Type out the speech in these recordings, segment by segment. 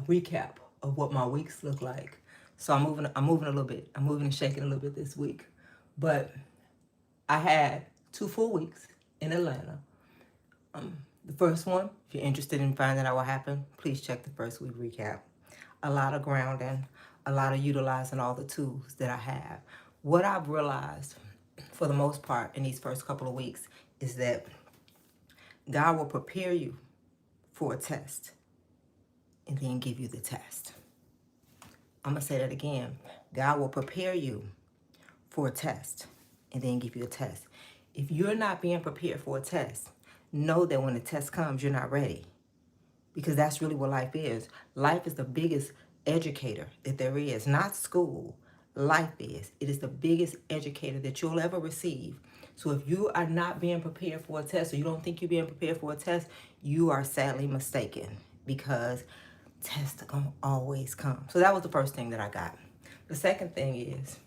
recap of what my weeks look like. So I'm moving a little bit. I'm moving and shaking a little bit this week. But I had 2 full weeks in Atlanta. The first one, if you're interested in finding out what happened, please check the first week recap. A lot of grounding, a lot of utilizing all the tools that I have. What I've realized for the most part in these first couple of weeks is that God will prepare you for a test and then give you the test. I'm going to say that again. God will prepare you for a test and then give you a test. If you're not being prepared for a test, know that when the test comes, you're not ready. Because that's really what life is. Life is the biggest educator that there is, not school. Life is. It is the biggest educator that you'll ever receive. So if you are not being prepared for a test, or you don't think you're being prepared for a test, you are sadly mistaken, because tests are going to always come. So that was the first thing that I got. The second thing is,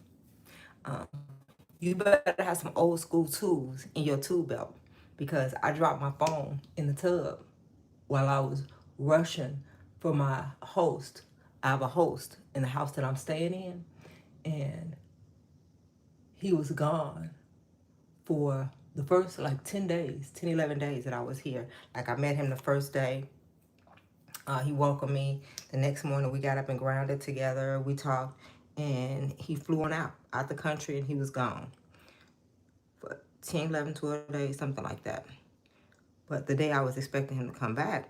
you better have some old school tools in your tool belt, because I dropped my phone in the tub while I was rushing for my host. I have a host in the house that I'm staying in, and he was gone for the first like 10 days, 10, 11 days that I was here. Like, I met him the first day. He welcomed me. The next morning we got up and grounded together. We talked, and he flew on out the country, and he was gone for 10, 11, 12 days, something like that. But the day I was expecting him to come back,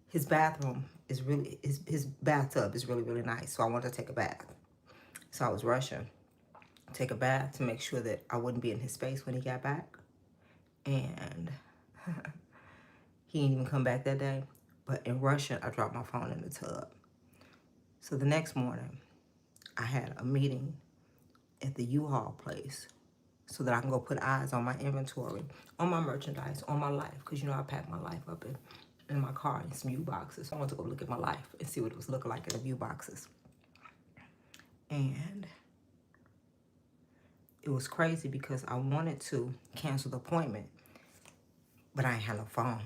his bathroom is really, his bathtub is really, really nice. So I wanted to take a bath. So I was rushing to take a bath to make sure that I wouldn't be in his space when he got back. And he didn't even come back that day. But in rushing, I dropped my phone in the tub. So the next morning, I had a meeting at the U-Haul place so that I can go put eyes on my inventory, on my merchandise, on my life. Because, you know, I packed my life up in my car in some U-boxes. So I wanted to go look at my life and see what it was looking like in the U-boxes. And it was crazy because I wanted to cancel the appointment, but I ain't had no phone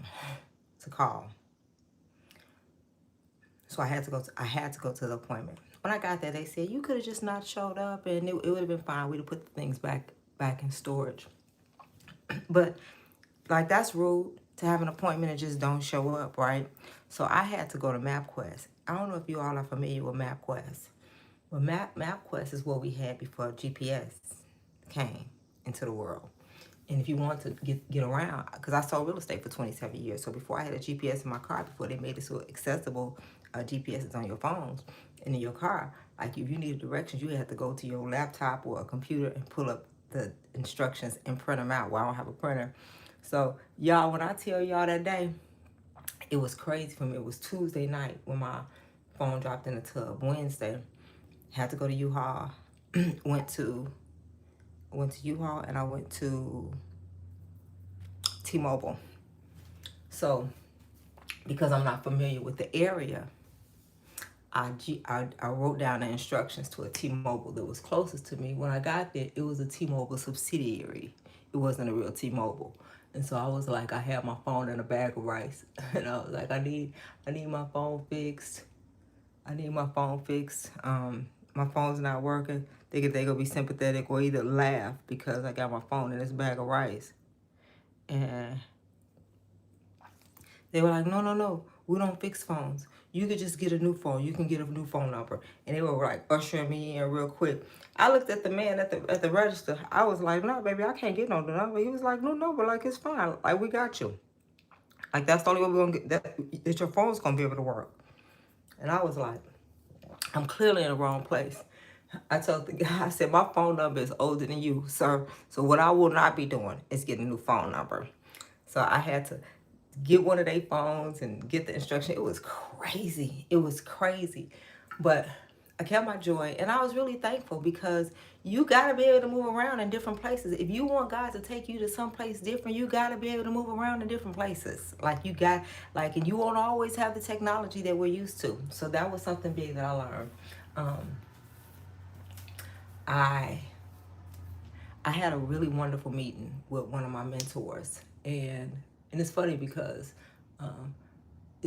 to call. So I had to go to the appointment. When I got there, they said, you could have just not showed up, and it would have been fine. We'd have put the things back in storage. But, like, that's rude to have an appointment and just don't show up, right? So I had to go to MapQuest. I don't know if you all are familiar with MapQuest. Well, MapQuest is what we had before GPS came into the world. And if you want to get around, because I sold real estate for 27 years. So before I had a GPS in my car, before they made it so accessible, GPS is on your phones and in your car. Like, if you needed directions, you had to go to your laptop or a computer and pull up the instructions and print them out. Well, I don't have a printer. So, y'all, when I tell y'all that day, it was crazy for me. It was Tuesday night when my phone dropped in the tub. Wednesday, had to go to U-Haul. went to U-Haul, and I went to T-Mobile. So, because I'm not familiar with the area, I wrote down the instructions to a T-Mobile that was closest to me. When I got there, it was a T-Mobile subsidiary. It wasn't a real T-Mobile. And so I was like, I had my phone in a bag of rice. And I was like, I need my phone fixed. I need my phone fixed. My phone's not working. They gonna be sympathetic or either laugh because I got my phone in this bag of rice. And they were like, no, we don't fix phones. You could just get a new phone. You can get a new phone number. And they were like ushering me in real quick. I looked at the man at the register. I was like, no, baby, I can't get no number. He was like, no, but like, it's fine. Like, we got you. Like, that's the only way we're gonna get that your phone's gonna be able to work. And I was like, I'm clearly in the wrong place. I told the guy, I said, my phone number is older than you, sir. So what I will not be doing is getting a new phone number. So I had to get one of their phones and get the instruction. It was crazy. It was crazy. But I kept my joy, and I was really thankful because you got to be able to move around in different places. If you want God to take you to someplace different, you got to be able to move around in different places. Like, you got, like, and you won't always have the technology that we're used to. So that was something big that I learned. I had a really wonderful meeting with one of my mentors, and it's funny because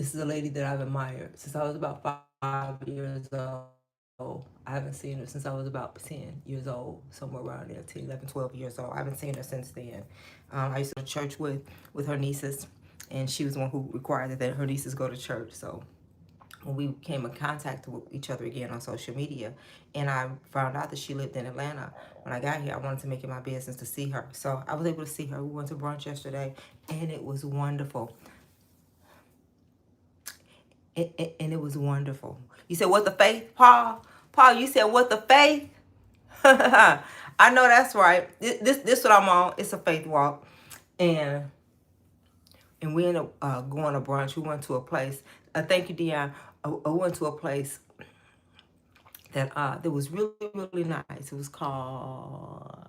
This is a lady that I've admired since I was about 5 years old. I haven't seen her since I was about 10 years old, somewhere around there, 10, 11, 12 years old. I haven't seen her since then. I used to go to church with her nieces, and she was the one who required that her nieces go to church. So when we came in contact with each other again on social media, and I found out that she lived in Atlanta. When I got here, I wanted to make it my business to see her. So I was able to see her. We went to brunch yesterday, and it was wonderful. And it was wonderful. You said, what the faith, Paul? Paul, you said, what the faith? I know that's right. This what I'm on. It's a faith walk. And we ended up going to brunch. We went to a place. Thank you, Dion. I went to a place that was really, really nice. It was called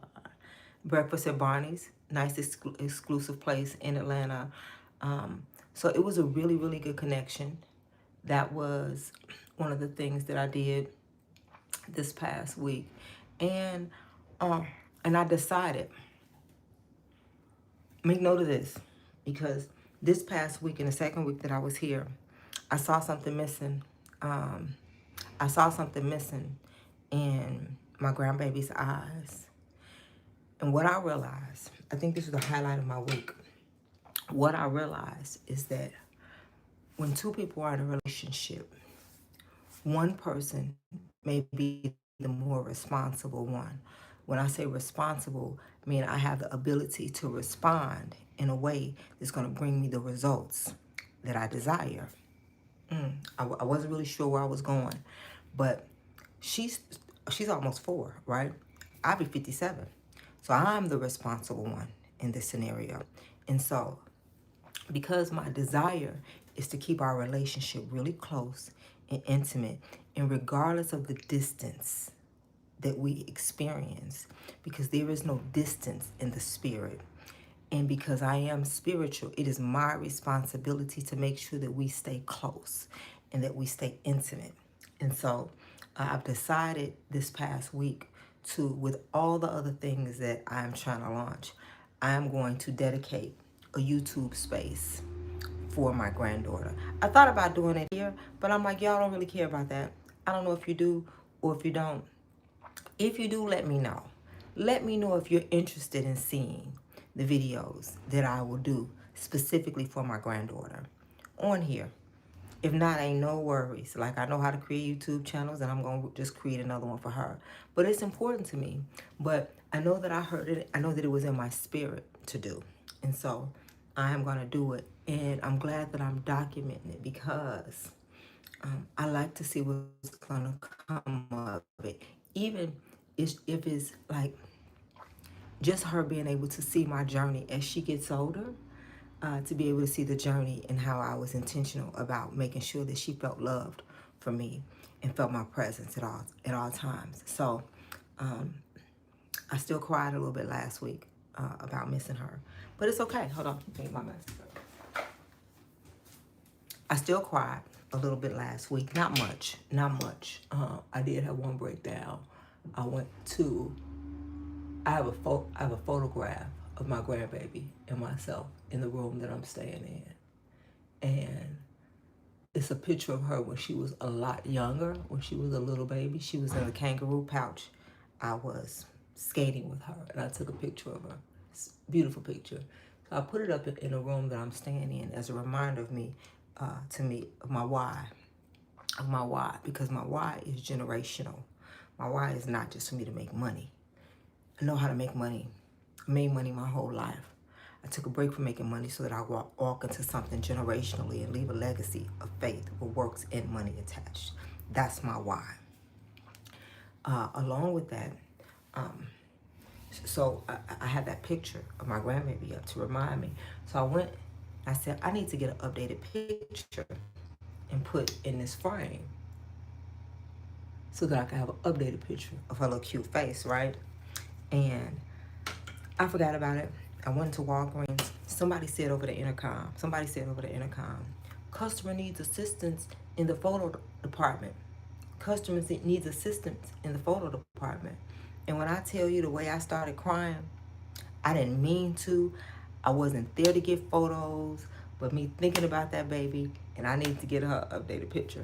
Breakfast at Barney's. Nice exclusive place in Atlanta. So it was a really, really good connection. That was one of the things that I did this past week. And I decided, make note of this, because this past week and the second week that I was here, I saw something missing. I saw something missing in my grandbaby's eyes. And what I realized, I think this was the highlight of my week. What I realized is that when two people are in a relationship, one person may be the more responsible one. When I say responsible, I mean I have the ability to respond in a way that's going to bring me the results that I desire. I wasn't really sure where I was going, but she's almost 4, right? I'll be 57. So I'm the responsible one in this scenario. And so because my desire is to keep our relationship really close and intimate, and regardless of the distance that we experience, because there is no distance in the spirit, and because I am spiritual, it is my responsibility to make sure that we stay close and that we stay intimate. And so I've decided this past week to, with all the other things that I'm trying to launch, I am going to dedicate a YouTube space for my granddaughter. I thought about doing it here, but I'm like, y'all don't really care about that. I don't know if you do or if you don't. If you do, let me know. Let me know if you're interested in seeing the videos that I will do specifically for my granddaughter on here. If not, ain't no worries. Like, I know how to create YouTube channels, and I'm going to just create another one for her. But it's important to me. But I know that I heard it. I know that it was in my spirit to do. And so I am going to do it. And I'm glad that I'm documenting it, because I like to see what's going to come of it. Even if it's like just her being able to see my journey as she gets older, to be able to see the journey and how I was intentional about making sure that she felt loved from me and felt my presence at all times. So I still cried a little bit last week about missing her, but it's okay. Hold on, take my mask. I still cried a little bit last week. Not much. I did have one breakdown. I have a photograph of my grandbaby and myself in the room that I'm staying in. And it's a picture of her when she was a lot younger, when she was a little baby. She was in a kangaroo pouch. I was skating with her, and I took a picture of her. It's a beautiful picture. So I put it up in a room that I'm staying in as a reminder of me, of my why. Because my why is generational. My why is not just for me to make money. I know how to make money. I made money my whole life. I took a break from making money so that I walk into something generationally and leave a legacy of faith with works and money attached. That's my why. Along with that, so I had that picture of my grandbaby up to remind me. So I went, I said, I need to get an updated picture and put in this frame so that I can have an updated picture of her little cute face, right? And I forgot about it. I went to Walgreens. Somebody said over the intercom, customer needs assistance in the photo department. Customers needs assistance in the photo department. And when I tell you the way I started crying, I didn't mean to. I wasn't there to get photos, but me thinking about that baby, and I need to get her updated picture.